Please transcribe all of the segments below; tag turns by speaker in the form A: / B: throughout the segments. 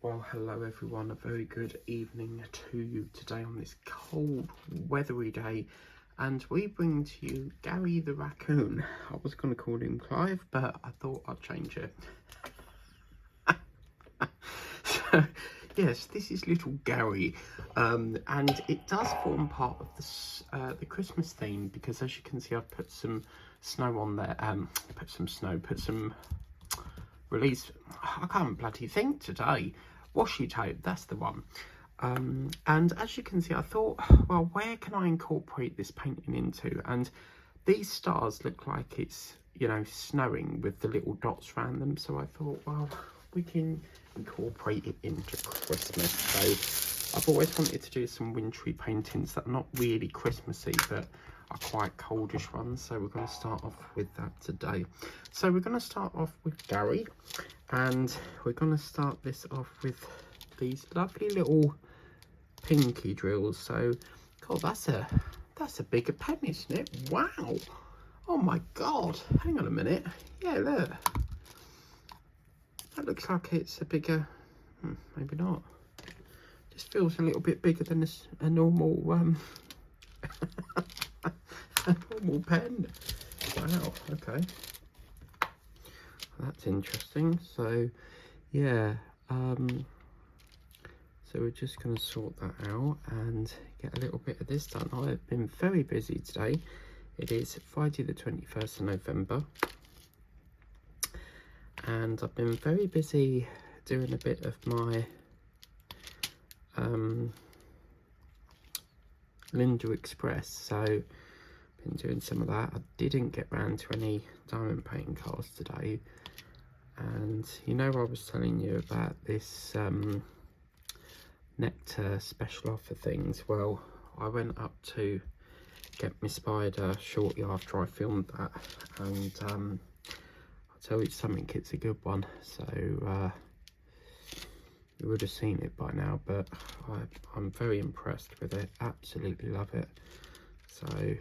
A: Well, hello everyone, a very good evening to you today on this cold, weathery day, and we bring to you Gary the Raccoon. I was going to call him Clive, but I thought I'd change it. So, yes, this is little Gary, and it does form part of the Christmas theme, because as you can see I've put some snow on there, put some release, I can't bloody think today, washi tape, that's the one. And as you can see, I thought, well, where can I incorporate this painting into? And these stars look like it's, you know, snowing with the little dots around them, so I thought, well, we can incorporate it into Christmas. So I've always wanted to do some wintry paintings that are not really Christmassy, but are quite coldish ones, so we're going to start off with that today. So we're going to start off with Gary, and we're going to start this off with these lovely little pinky drills. So, God, that's a bigger pen, isn't it? Wow! Oh my God! Hang on a minute. Yeah, look. That looks like it's a bigger. Maybe not. Just feels a little bit bigger than a normal a normal pen. Wow. Okay. That's interesting. So, yeah. So we're just going to sort that out and get a little bit of this done. I've been very busy today. It is Friday the 21st of November. And I've been very busy doing a bit of my Linda Express. So been doing some of that. I didn't get round to any diamond painting cards today. And you know, I was telling you about this Nectar special offer things. Well, I went up to get my spider shortly after I filmed that, and I'll tell you something, it's a good one. So you would have seen it by now, but I'm very impressed with it. Absolutely love it. So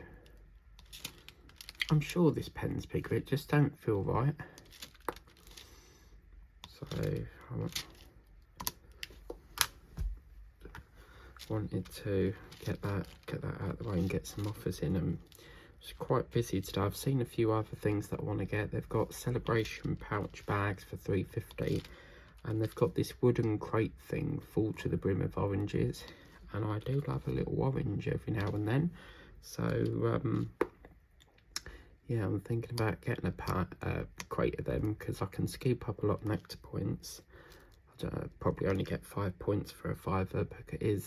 A: I'm sure this pen's bigger, it just don't feel right. So I wanted to get that out of the way and get some offers in. And it's quite busy today. I've seen a few other things that I want to get. They've got celebration pouch bags for $3.50, and they've got this wooden crate thing full to the brim of oranges, and I do love a little orange every now and then. So yeah, I'm thinking about getting a crate of them, because I can scoop up a lot of nectar points. I'd probably only get 5 points for a £5, but it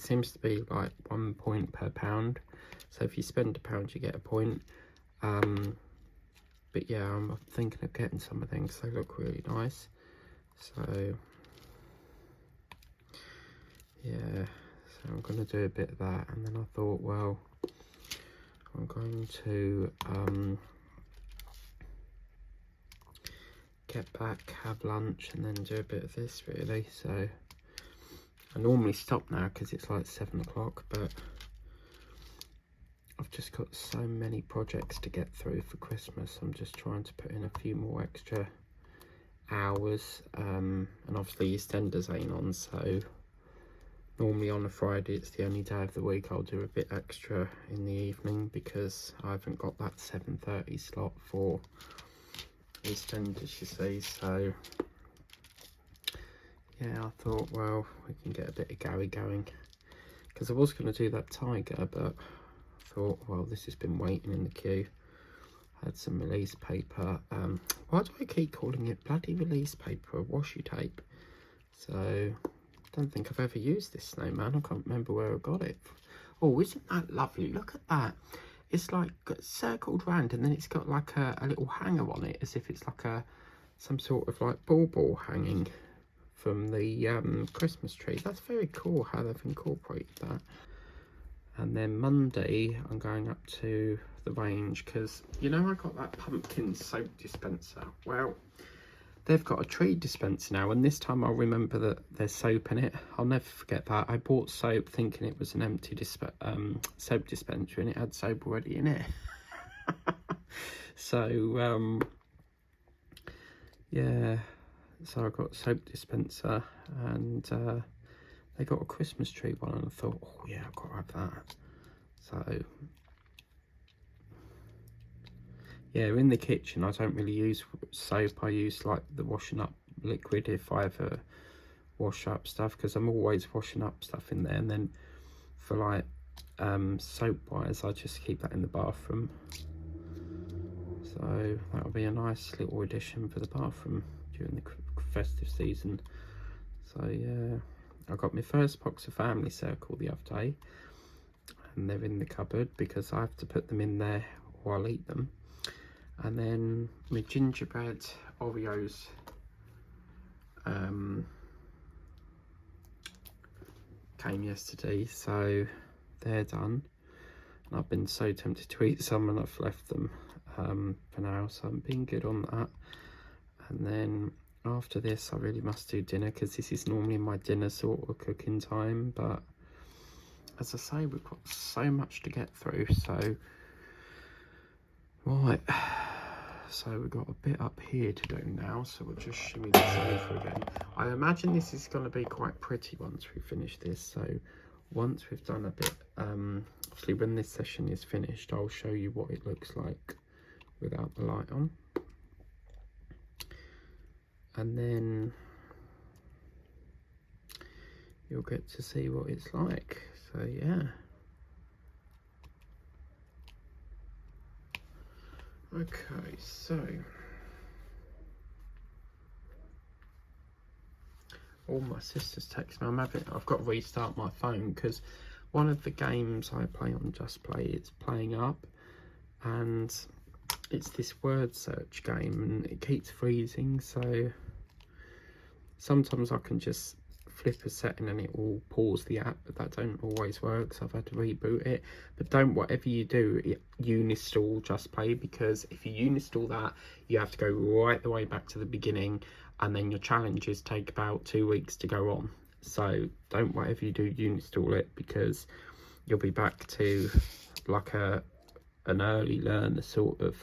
A: seems to be like 1 point per pound. So if you spend £1, you get a point. But yeah, I'm thinking of getting some of them because they look really nice. So yeah, so I'm going to do a bit of that, and then I thought, well, I'm going to get back, have lunch, and then do a bit of this really. So I normally stop now because it's like 7 o'clock, but I've just got so many projects to get through for Christmas. I'm just trying to put in a few more extra hours, and obviously EastEnders ain't on, so normally on a Friday it's the only day of the week I'll do a bit extra in the evening, because I haven't got that 7:30 slot for EastEnders, you see. So yeah, I thought, well, we can get a bit of Gary going, because I was going to do that tiger, but I thought, well, this has been waiting in the queue. I had some release paper. Why do I keep calling it bloody release paper, washi tape? So I don't think I've ever used this snowman. I can't remember where I got it. Oh, isn't that lovely? Look at that. It's like circled round, and then it's got like a little hanger on it, as if it's like some sort of like ball hanging from the Christmas tree. That's very cool how they've incorporated that. And then Monday I'm going up to the range, because you know I got that pumpkin soap dispenser. Well, they've got a tree dispenser now, and this time I'll remember that there's soap in it. I'll never forget that. I bought soap thinking it was an empty soap dispenser, and it had soap already in it. So yeah, So I got a soap dispenser, and they got a Christmas tree one, and I thought, oh yeah, I've got to have that. So yeah, in the kitchen I don't really use soap. I use like the washing up liquid if I ever wash up stuff, because I'm always washing up stuff in there. And then for like soap wise, I just keep that in the bathroom. So that'll be a nice little addition for the bathroom during the festive season. So yeah, I got my first box of Family Circle the other day, and they're in the cupboard because I have to put them in there or I'll eat them. And then my gingerbread Oreos came yesterday, so they're done. And I've been so tempted to eat some, and I've left them for now, so I'm being good on that. And then after this I really must do dinner, because this is normally my dinner sort of cooking time, but as I say, we've got so much to get through. So right, so we've got a bit up here to do now, so we'll just shimmy this over again. I imagine this is going to be quite pretty once we finish this. So once we've done a bit, obviously when this session is finished, I'll show you what it looks like without the light on, and then you'll get to see what it's like. So yeah, okay, so all my sister's text me. I've got to restart my phone because one of the games I play on Just Play, it's playing up, and it's this word search game, and it keeps freezing. So sometimes I can just flip a setting and it will pause the app, but that don't always work, so I've had to reboot it. But don't, whatever you do, uninstall Just Play, because if you uninstall that, you have to go right the way back to the beginning, and then your challenges take about 2 weeks to go on. So don't, whatever you do, uninstall it, because you'll be back to like an early learner sort of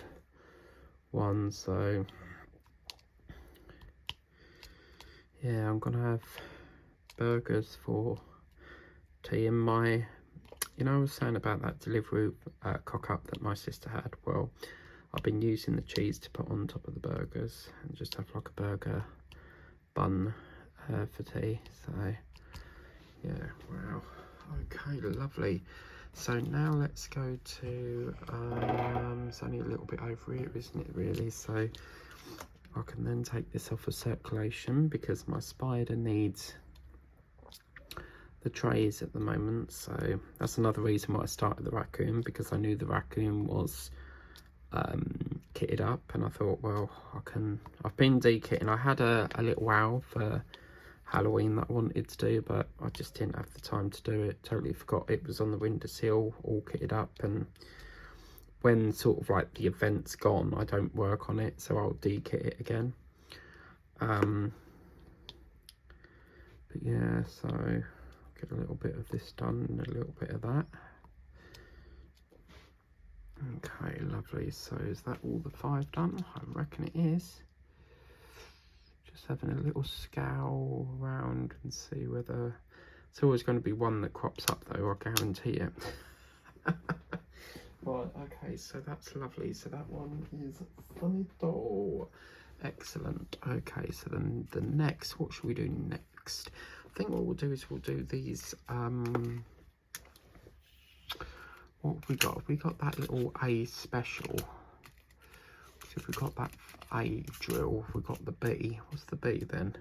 A: one. So yeah, I'm gonna have burgers for tea. And my, you know, I was saying about that delivery cock up that my sister had. Well, I've been using the cheese to put on top of the burgers and just have like a burger bun for tea. So yeah, wow, okay, lovely. So now let's go to it's only a little bit over here, isn't it, really? So I can then take this off of circulation, because my spider needs the trays at the moment. So that's another reason why I started the Racoon, because I knew the Racoon was kitted up, and I thought, well, I've been de-kitting. I had a little owl for Halloween that I wanted to do, but I just didn't have the time to do it. Totally forgot it was on the windowsill all kitted up, and when sort of like the event's gone, I don't work on it, so I'll de-kit it again. But yeah, so get a little bit of this done and a little bit of that. Okay, lovely. So is that all the 5 done? I reckon it is. Just having a little scowl around and see whether... It's always going to be one that crops up though, I guarantee it. Right, okay, so that's lovely. So that one is finito. Excellent. Okay, so then the next, what should we do next? I think what we'll do is we'll do these, what have we got? Have we got that little A special? So if we've got that A drill, we've got the B. What's the B then?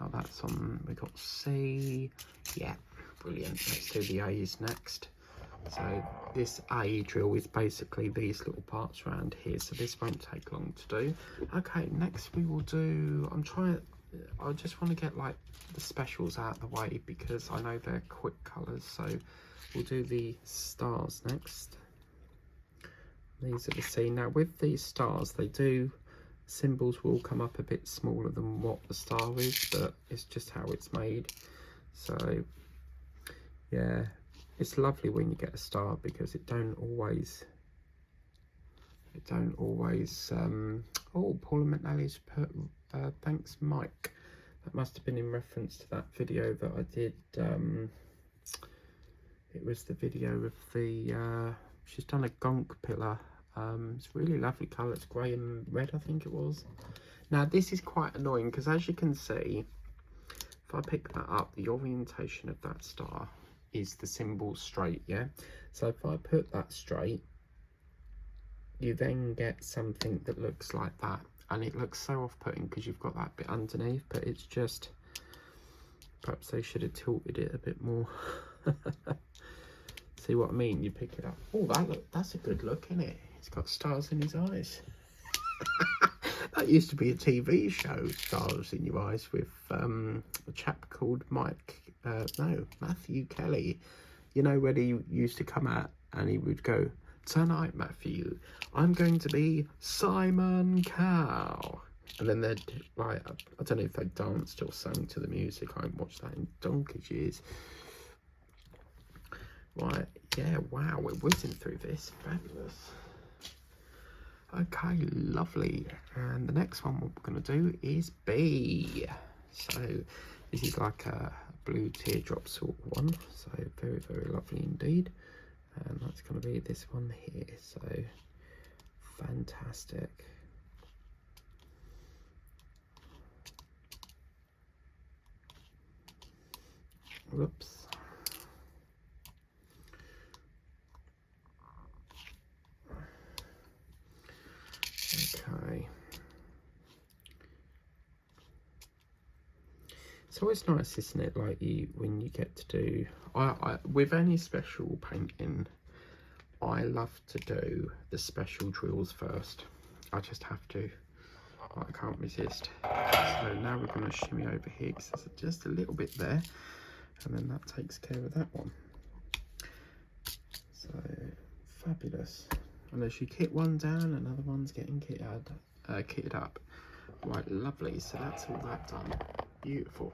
A: Oh, that's on, we got C. Yeah, brilliant. Let's do the A's next. So this A drill is basically these little parts around here, so this won't take long to do. Okay, next we will do, I just want to get like the specials out of the way, because I know they're quick colours. So we'll do the stars next. These are the C. Now with these stars, symbols will come up a bit smaller than what the star is, but it's just how it's made. So yeah, it's lovely when you get a star, because it don't always Oh, Paula McNally's put, thanks Mike. That must have been in reference to that video that I did. It was the video of the, she's done a gonk pillar. It's really lovely colour. It's grey and red, I think it was. Now this is quite annoying because as you can see, if I pick that up, the orientation of that star is the symbol straight, yeah? So if I put that straight, you then get something that looks like that. And it looks so off-putting because you've got that bit underneath, but it's just, perhaps they should have tilted it a bit more. See what I mean? You pick it up. Oh, that's a good look, isn't it? It's got stars in his eyes. That used to be a TV show, Stars in Your Eyes, with a chap called Matthew Kelly. You know, when he used to come out and he would go, "Tonight, Matthew, I'm going to be Simon Cowell." And then they'd, like, I don't know if they danced or sang to the music. I haven't watched that in donkey's years. Right, yeah, wow, we're whizzing through this. Fabulous. Okay, lovely. And the next one we're going to do is B. So this is like a blue teardrop sort of one. So very, very lovely indeed. And that's going to be this one here. So fantastic. Whoops. Okay. It's always nice, isn't it? Like when you get to do, I with any special painting, I love to do the special drills first. I just have to. I can't resist. So now we're going to shimmy over here because there's just a little bit there, and then that takes care of that one. So fabulous. And as you kit one down, another one's getting kitted up. Right, lovely. So that's all that done. Beautiful.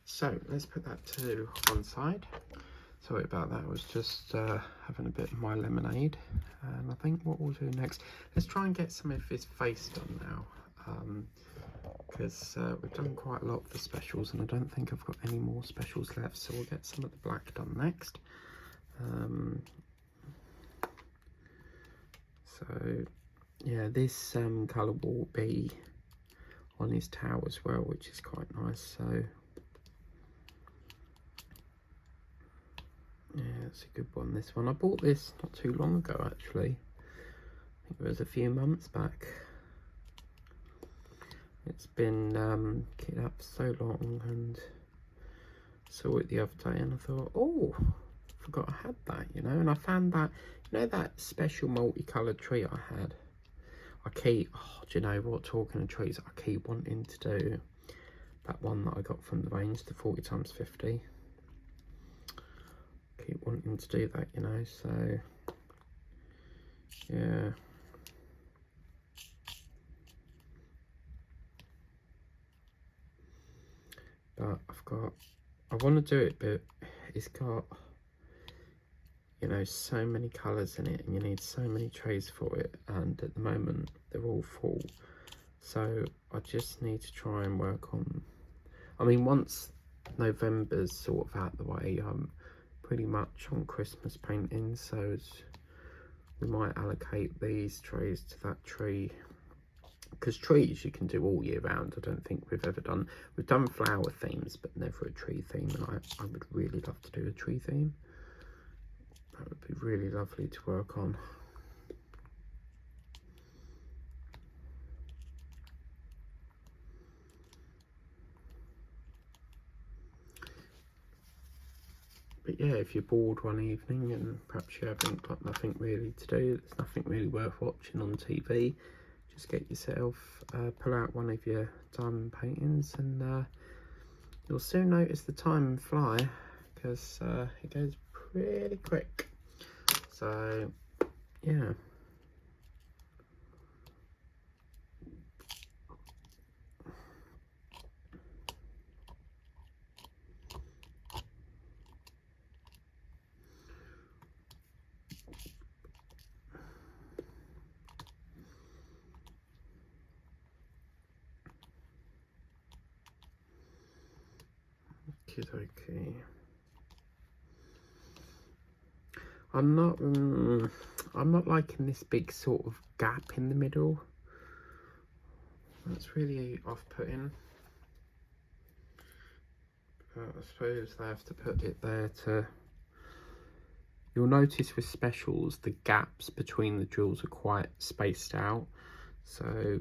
A: So let's put that to one side. Sorry about that. I was just having a bit of my lemonade. And I think what we'll do next, let's try and get some of his face done now. Because we've done quite a lot of the specials, and I don't think I've got any more specials left. So we'll get some of the black done next. So yeah, this colour will be on his towel as well, which is quite nice. So yeah, it's a good one, this one. I bought this not too long ago, actually. I think it was a few months back. It's been kitted up so long, and saw it the other day and I thought, oh, I forgot I had that, you know. And I found that, you know, that special multicoloured tree I had. I keep, oh, do you know what, talking of trees, I keep wanting to do that one that I got from the range, the 40x50. Keep wanting to do that, you know, so yeah. But I want to do it, but it's got, you know, so many colours in it, and you need so many trays for it, and at the moment they're all full. So I just need to try and work on, I mean, once November's sort of out the way, I'm pretty much on Christmas painting, so we might allocate these trays to that tree, because trees you can do all year round. I don't think we've done flower themes, but never a tree theme, and I would really love to do a tree theme. That would be really lovely to work on. But yeah, if you're bored one evening and perhaps you haven't got nothing really to do, there's nothing really worth watching on TV, just get yourself, pull out one of your diamond paintings, and you'll soon notice the time fly, because it goes pretty quick. So yeah. Okay. I'm not liking this big sort of gap in the middle. That's really off-putting. But I suppose they have to put it there to... You'll notice with specials, the gaps between the drills are quite spaced out. So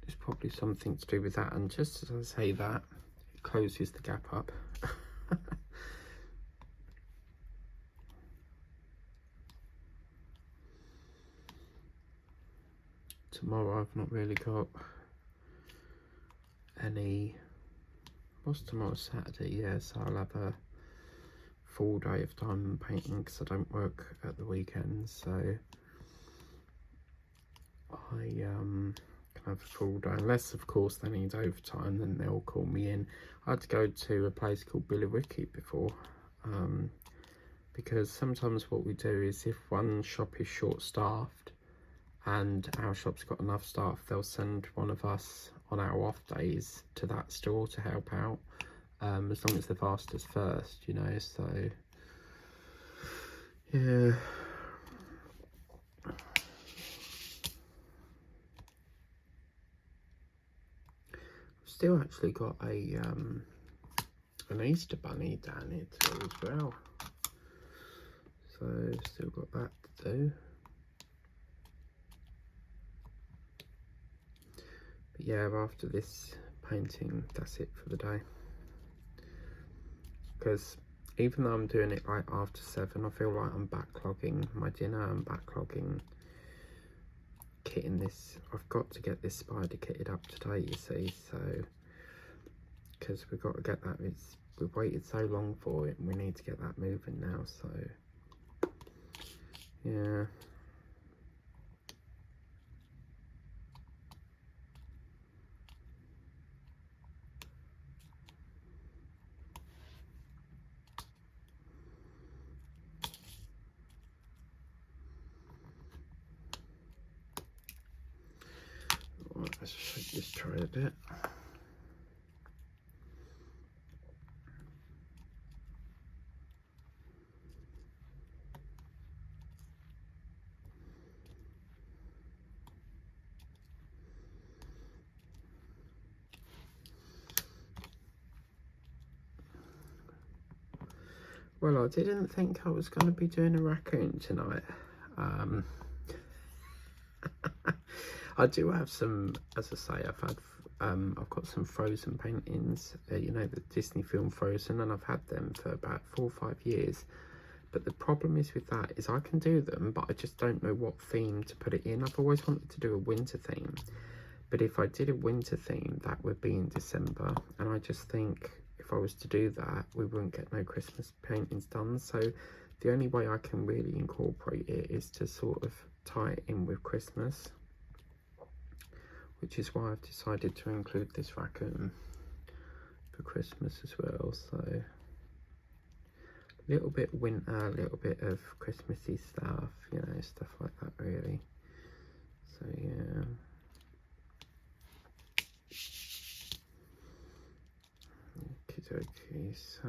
A: it's probably something to do with that. And just as I say that, it closes the gap up. Tomorrow I've not really got any... What's tomorrow? Saturday, yeah, so I'll have a full day of diamond painting because I don't work at the weekends, so I can have a full day, unless of course they need overtime, then they'll call me in. I had to go to a place called Billericay before, because sometimes what we do is if one shop is short-staffed and our shop's got enough staff, they'll send one of us on our off days to that store to help out, as long as they've asked us first, you know, so yeah. I've still actually got a an Easter bunny down here too as well, so still got that to do. But yeah, after this painting, that's it for the day. Because even though I'm doing it like after 7, I feel like I'm backlogging my dinner, I'm backlogging kitting this. I've got to get this spider kitted up today, you see, so because we've got to get that. We've waited so long for it and we need to get that moving now, so yeah. Right, let's shake this tray a bit. Well, I didn't think I was going to be doing a raccoon tonight. I do have some, as I say, I've got some Frozen paintings, you know, the Disney film Frozen, and I've had them for about 4 or 5 years. But the problem is with that is I can do them, but I just don't know what theme to put it in. I've always wanted to do a winter theme, but if I did a winter theme, that would be in December, and I just think if I was to do that, we wouldn't get no Christmas paintings done. So the only way I can really incorporate it is to sort of tie it in with Christmas, which is why I've decided to include this raccoon for Christmas as well. So a little bit winter, a little bit of Christmassy stuff, you know, stuff like that really. So yeah. Okay, so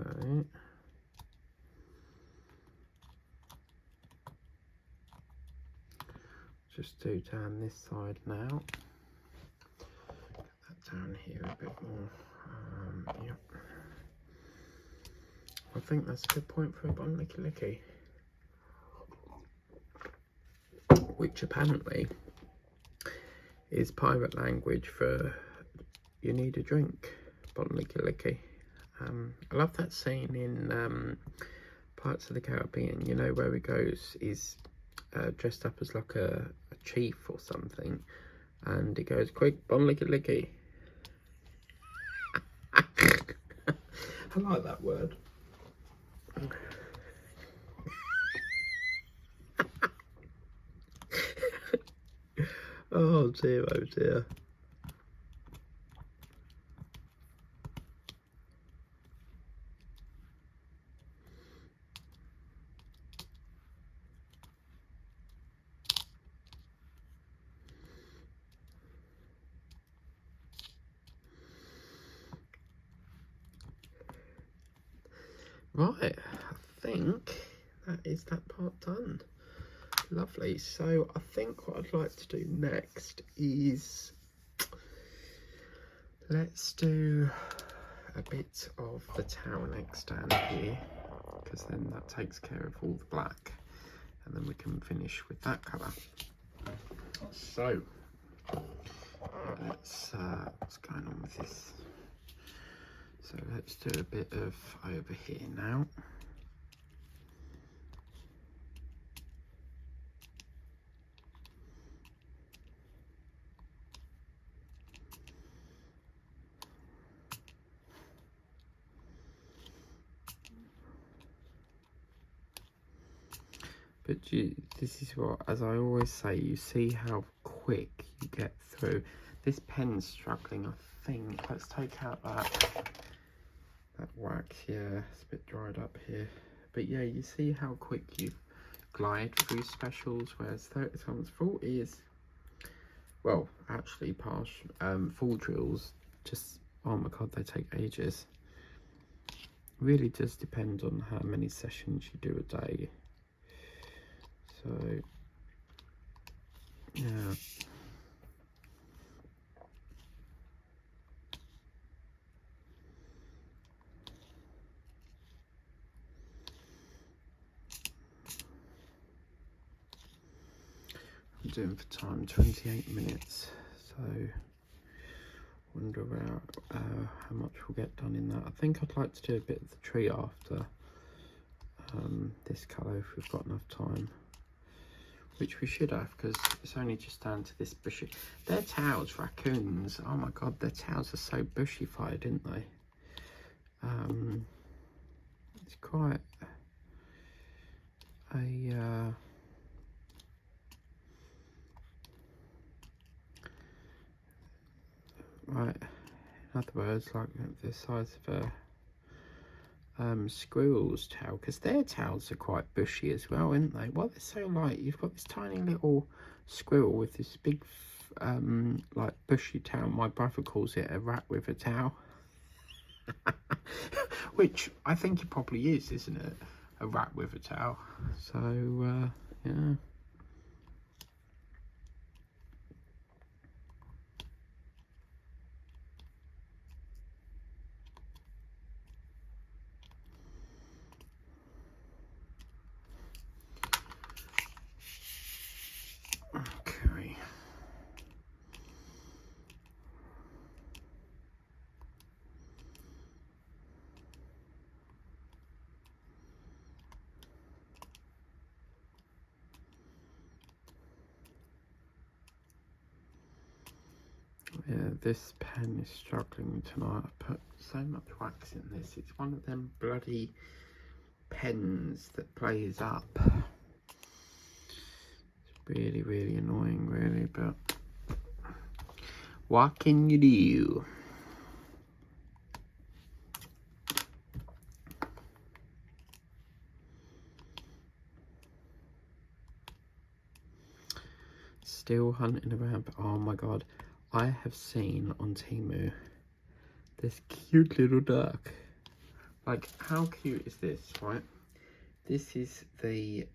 A: just do down this side now. Get that down here a bit more. Yep. I think that's a good point for a Bon Licky Licky, which apparently is pirate language for you need a drink. Bon Licky Licky. I love that scene in Pirates of the Caribbean, you know, where he goes, he's dressed up as like a chief or something, and he goes, quick, Bon Licky Licky. I like that word. Oh dear, oh dear. Right, I think that is that part done. Lovely. So I think what I'd like to do next is let's do a bit of the towel leg stand here, because then that takes care of all the black, and then we can finish with that colour. So let's what's going on with this? So let's do a bit of over here now. But this is what, as I always say, you see how quick you get through. This pen's struggling, I think. Let's take out that wax. Yeah, it's a bit dried up here. But yeah, you see how quick you glide through specials, whereas 30 times 40 is, well, actually past full drills, just, oh my god, they take ages. Really does depend on how many sessions you do a day. So yeah, I'm doing for time 28 minutes, so wonder about how much we'll get done in that. I think I'd like to do a bit of the tree after this colour if we've got enough time, which we should have, because it's only just down to this bushy. Their tails, raccoons, oh my god, their tails are so bushified, didn't they? It's quite a right, in other words, like the size of a squirrel's tail, because their tails are quite bushy as well, aren't they? Well, they're so light. You've got this tiny little squirrel with this big like bushy tail. My brother calls it a rat with a tail. Which I think it probably is, isn't it? A rat with a tail. So yeah. Okay. Yeah, this pen is struggling tonight. I put so much wax in this. It's one of them bloody pens that plays up. It's really, really annoying, really, but what can you do? Still hunting around, but oh my god, I have seen on Temu this cute little duck. Like, how cute is this, right? This is the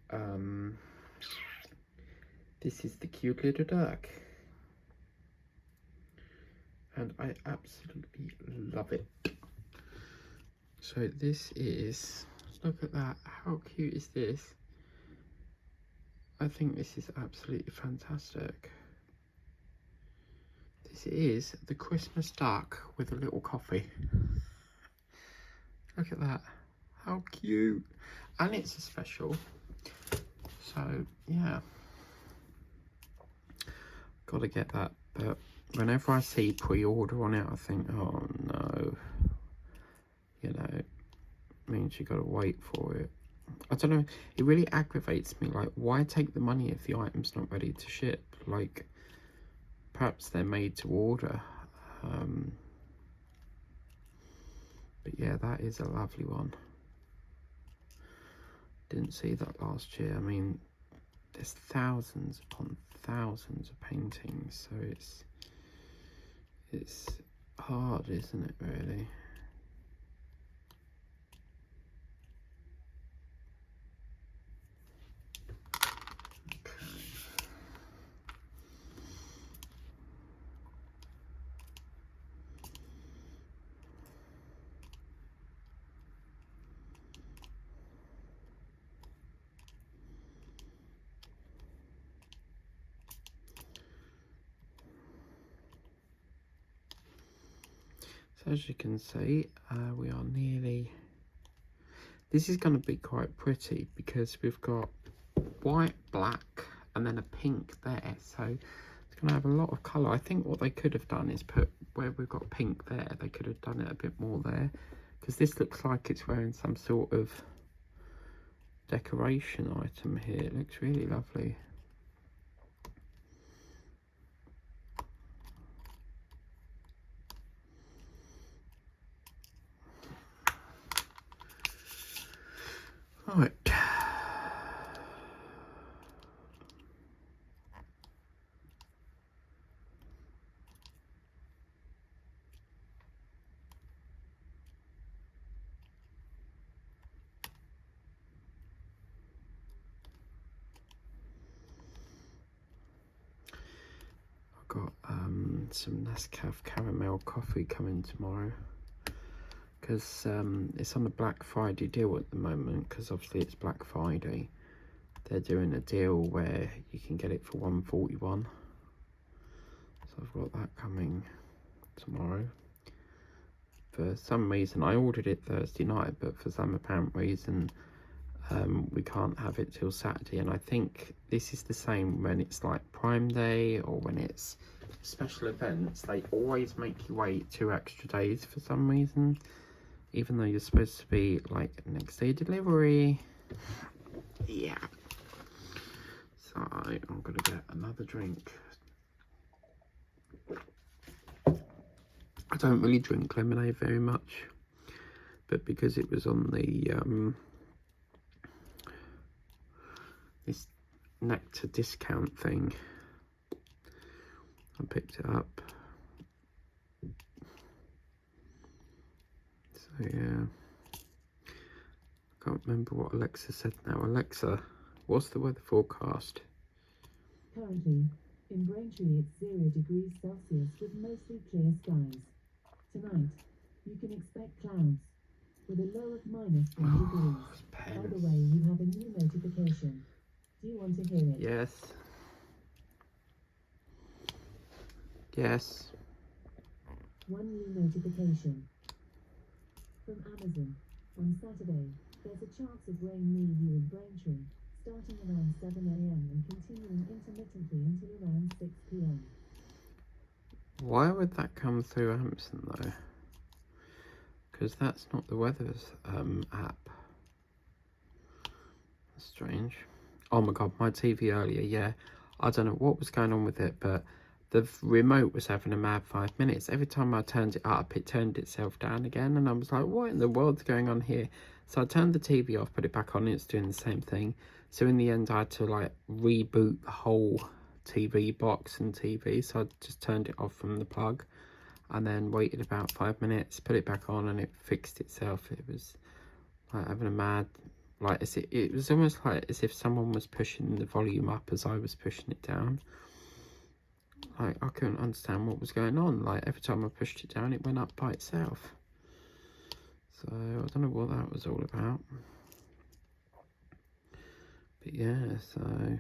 A: cute little duck, and I absolutely love it. So this is, look at that, how cute is this? I think this is absolutely fantastic. This is the Christmas duck with a little coffee. Look at that, how cute. And it's a special, so yeah, gotta get that. But whenever I see pre-order on it, I think, oh no, you know, it means you gotta wait for it. I don't know, it really aggravates me. Like, why take the money if the item's not ready to ship? Like, perhaps they're made to order. But yeah, that is a lovely one. Didn't see that last year. I mean, there's thousands upon thousands of paintings, so it's hard, isn't it, really? So as you can see, we are nearly... This is going to be quite pretty because we've got white, black, and then a pink there. So it's going to have a lot of colour. I think what they could have done is put, where we've got pink there, they could have done it a bit more there. Because this looks like it's wearing some sort of decoration item here. It looks really lovely. Right. I've got some Nescafe caramel coffee coming tomorrow. Because it's on a Black Friday deal at the moment, because obviously it's Black Friday. They're doing a deal where you can get it for $1.41. So I've got that coming tomorrow. For some reason, I ordered it Thursday night, but for some apparent reason, we can't have it till Saturday. And I think this is the same when it's like Prime Day or when it's special events. They always make you wait 2 extra days for some reason, even though you're supposed to be like next day delivery. Yeah. So I'm gonna get another drink. I don't really drink lemonade very much, but because it was on the this nectar discount thing, I picked it up. So yeah, I can't remember what Alexa said now. Alexa, what's the weather forecast?
B: Currently, in Braintree it's 0 degrees Celsius with mostly clear skies. Tonight, you can expect clouds with a low of -1 degrees. By the way, you have a new notification. Do you want to hear it?
A: Yes. Yes.
B: One new notification from Amazon. On Saturday, there's a chance of rain near you in Braintree, starting around 7 AM and continuing intermittently until around 6 PM.
A: Why would that come through Amazon though? Because that's not the weather's app. That's strange. Oh my god, my TV earlier, yeah. I don't know what was going on with it, but the remote was having a mad 5 minutes. Every time I turned it up, it turned itself down again, and I was like, what in the world's going on here? So I turned the TV off, put it back on, and it's doing the same thing. So in the end, I had to like reboot the whole TV box and TV. So I just turned it off from the plug and then waited about 5 minutes, put it back on, and it fixed itself. It was like having a mad, like it was almost like as if someone was pushing the volume up as I was pushing it down. Like I couldn't understand what was going on. Like every time I pushed it down, it went up by itself. So I don't know what that was all about. But yeah, so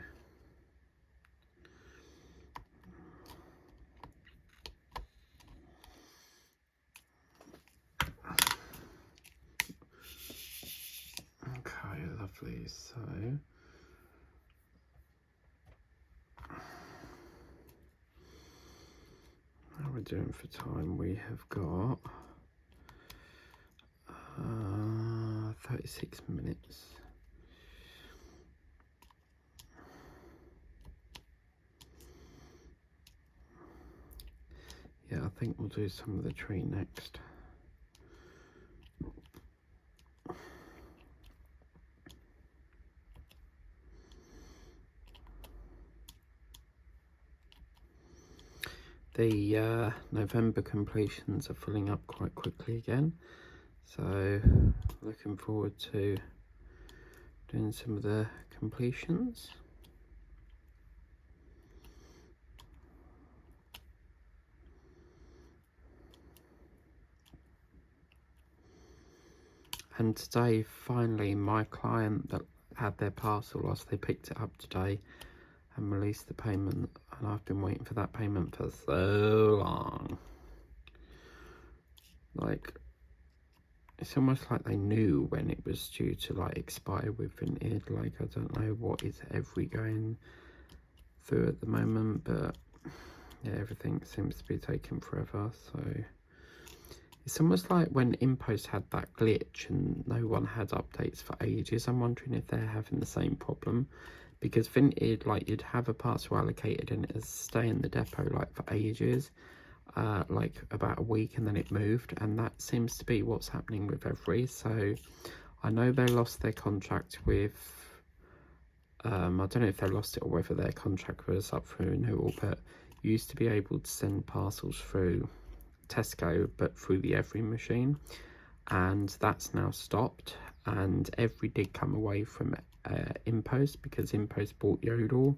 A: okay, lovely. So how are we doing for time? We have got 36 minutes. Yeah, I think we'll do some of the tree next. The November completions are filling up quite quickly again, so looking forward to doing some of the completions. And today, finally, my client that had their parcel lost, they picked it up today and released the payment, and I've been waiting for that payment for so long. like, it's almost like they knew when it was due to like expire with Vinted. Like, I don't know what is every going through at the moment, but yeah, everything seems to be taking forever. So it's almost like when InPost had that glitch and no one had updates for ages. I'm wondering if they're having the same problem, because Vinted, like, you'd have a parcel allocated and it'd stay in the depot like for ages, like about a week, and then it moved, and that seems to be what's happening with every. So I know they lost their contract with I don't know if they lost it or whether their contract was up for renewal, but you used to be able to send parcels through Tesco but through the Every machine, and that's now stopped. And Every did come away from InPost because InPost bought Yodel,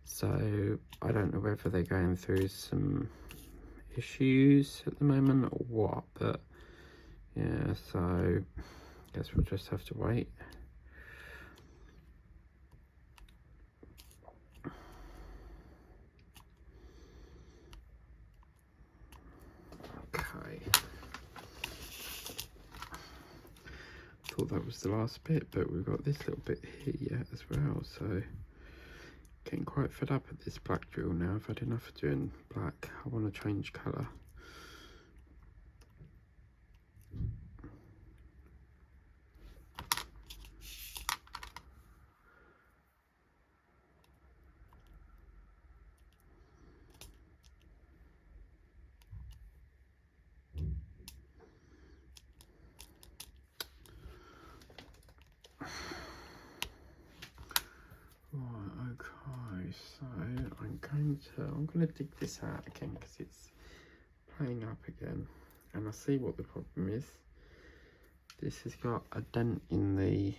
A: so I don't know whether they're going through some issues at the moment or what, but yeah, so I guess we'll just have to wait. Okay, thought that was the last bit, but we've got this little bit here yet as well, so getting quite fed up at this black drill now. I've had enough of doing black. I want to change colour. Right, okay, so I'm going to dig this out again because it's playing up again, and I see what the problem is. This has got a dent in the,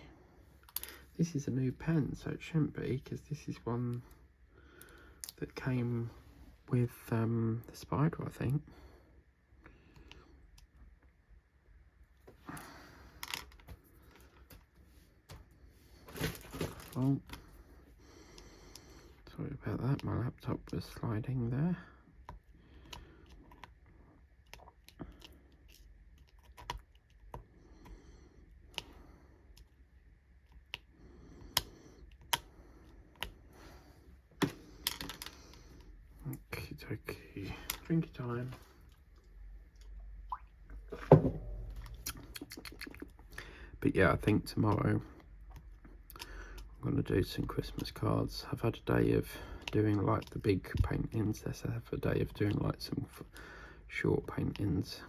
A: this is a new pen, so it shouldn't be, because this is one that came with the Spider, I think. Oh, sorry about that, my laptop was sliding there. Okie dokie, drink time. But yeah, I think tomorrow I'm going to do some Christmas cards. I've had a day of doing like the big paintings. Let's have a day of doing like some short paintings.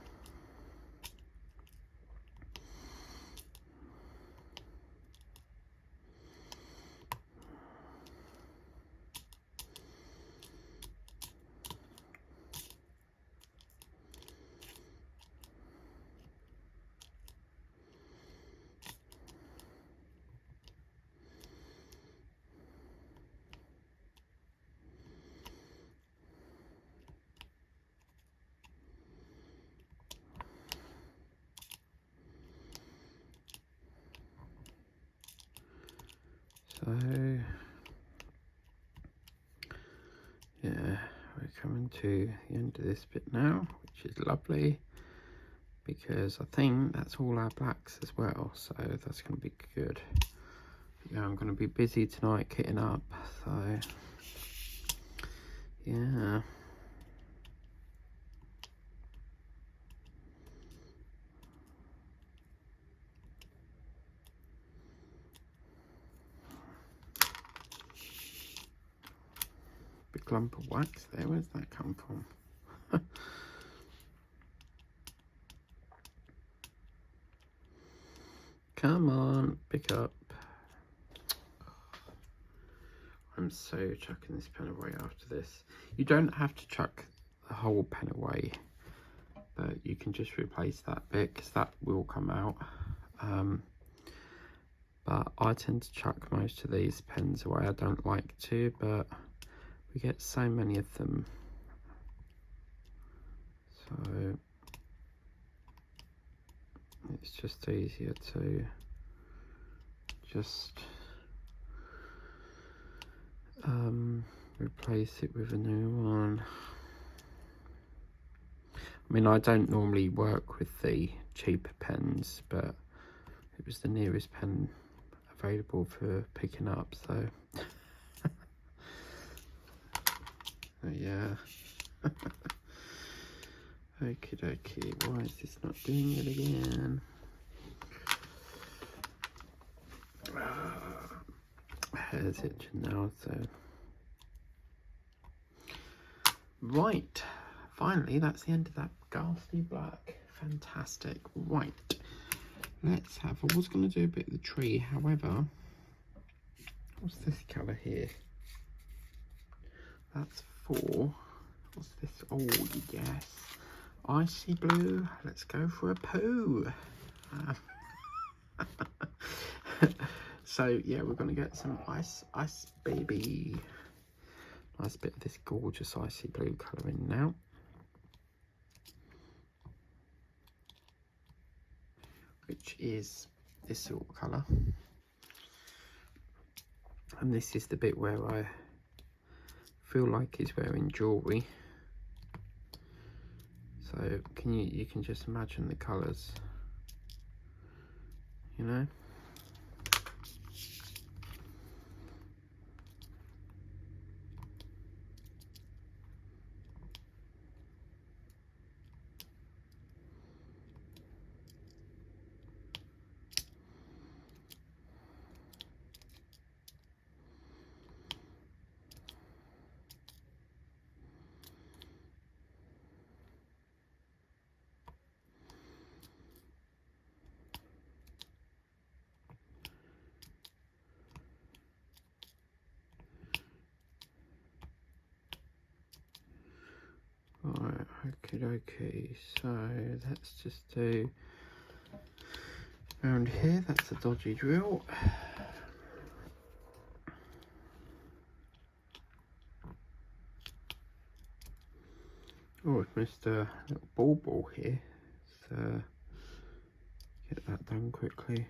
A: So yeah, we're coming to the end of this bit now, which is lovely, because I think that's all our blacks as well, so that's going to be good. Yeah, I'm going to be busy tonight kitting up, so yeah. Big lump of wax there, where's that come from? Come on, pick up. I'm so chucking this pen away after this. You don't have to chuck the whole pen away, but you can just replace that bit because that will come out. But I tend to chuck most of these pens away. I don't like to, but we get so many of them. So it's just easier to just replace it with a new one. I mean, I don't normally work with the cheaper pens, but it was the nearest pen available for picking up, so yeah. Okie dokie, why is this not doing it again? Hair's itching now, so. Right, finally, that's the end of that ghastly black. Fantastic. Right, let's have, I was going to do a bit of the tree, however, what's this colour here? That's 4. What's this? Oh, yes. Icy blue. Let's go for a poo. So, yeah, we're going to get some ice baby. Nice bit of this gorgeous icy blue colour in now. Which is this sort of colour. And this is the bit where I feel like he's wearing jewellery. So you can just imagine the colours, you know. Alright, okay, so let's just do around here. That's a dodgy drill. Oh, I've missed a little ball here. So get that done quickly.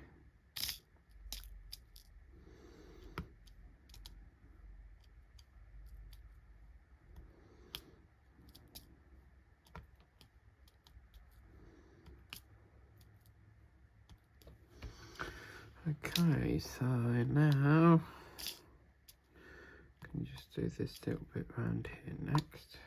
A: Okay, so now can you just do this little bit around here next.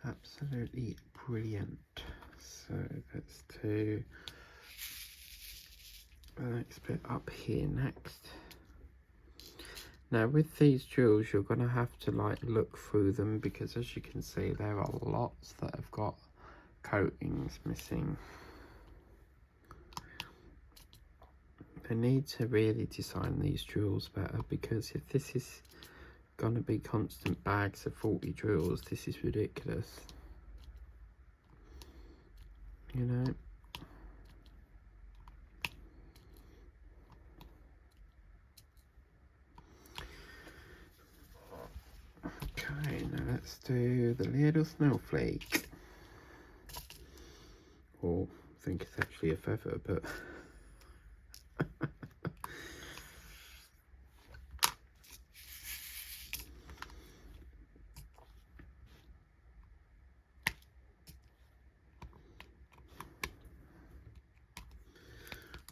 A: Absolutely brilliant. So let's do the next bit up here next. Now with these drills you're going to have to like look through them, because as you can see there are lots that have got coatings missing. They need to really design these drills better, because if this is going to be constant bags of 40 drills, this is ridiculous, you know. Okay, now let's do the little snowflake. Or I think it's actually a feather, but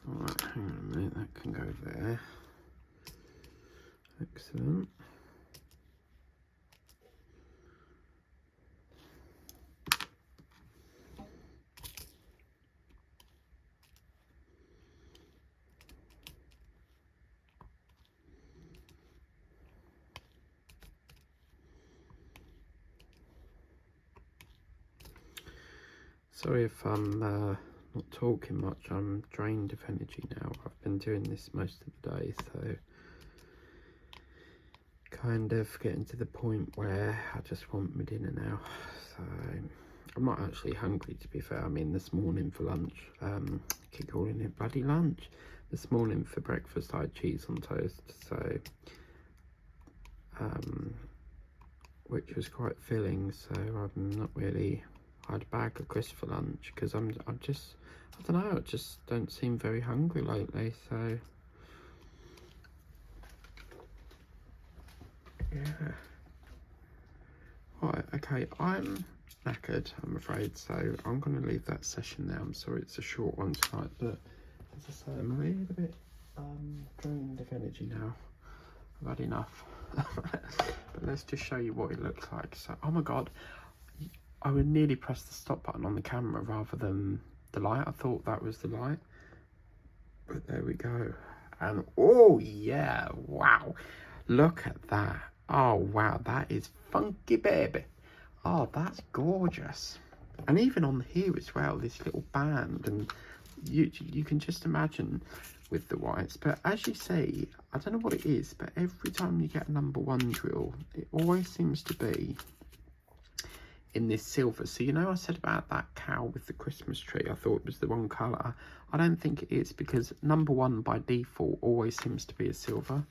A: alright, hang on a minute, that can go there. Excellent. Sorry if I'm not talking much, I'm drained of energy now. I've been doing this most of the day, so kind of getting to the point where I just want my dinner now. So I'm not actually hungry, to be fair. I mean, this morning for lunch, keep calling it bloody lunch. This morning for breakfast I had cheese on toast, so which was quite filling, so I'm not really I had a bag of crisps for lunch because I don't know, I just don't seem very hungry lately, so yeah. Right, okay, I'm knackered, I'm afraid, so I'm going to leave that session now. I'm sorry it's a short one tonight, but as I say, I'm a little bit drained of energy now. I've had enough. But let's just show you what it looks like. So, oh my god, I would nearly press the stop button on the camera rather than the light. I thought that was the light, but there we go. And oh yeah, wow, look at that. Oh wow, that is funky, baby. Oh, that's gorgeous. And even on here as well, this little band, and you can just imagine with the whites. But as you see, I don't know what it is, but every time you get a number 1 drill, it always seems to be in this silver. So you know I said about that cow with the Christmas tree, I thought it was the wrong colour. I don't think it is, because number 1 by default always seems to be a silver.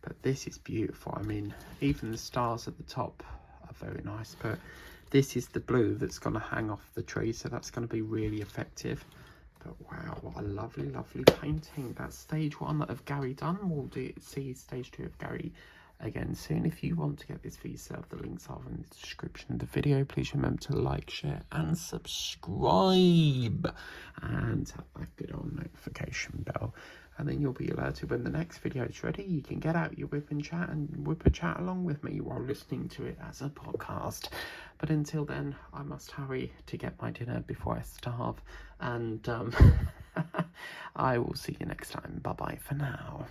A: But this is beautiful. I mean, even the stars at the top are very nice, but this is the blue that's going to hang off the tree, so that's going to be really effective. But wow, what a lovely, lovely painting. That's stage 1 of Gary done. We'll see stage 2 of Gary again soon. If you want to get this for yourself, the links are in the description of the video. Please remember to like, share and subscribe, and have that good old notification bell, and then you'll be alerted when the next video is ready. You can get out your whip and chat along with me while listening to it as a podcast. But until then, I must hurry to get my dinner before I starve, and I will see you next time. Bye bye for now.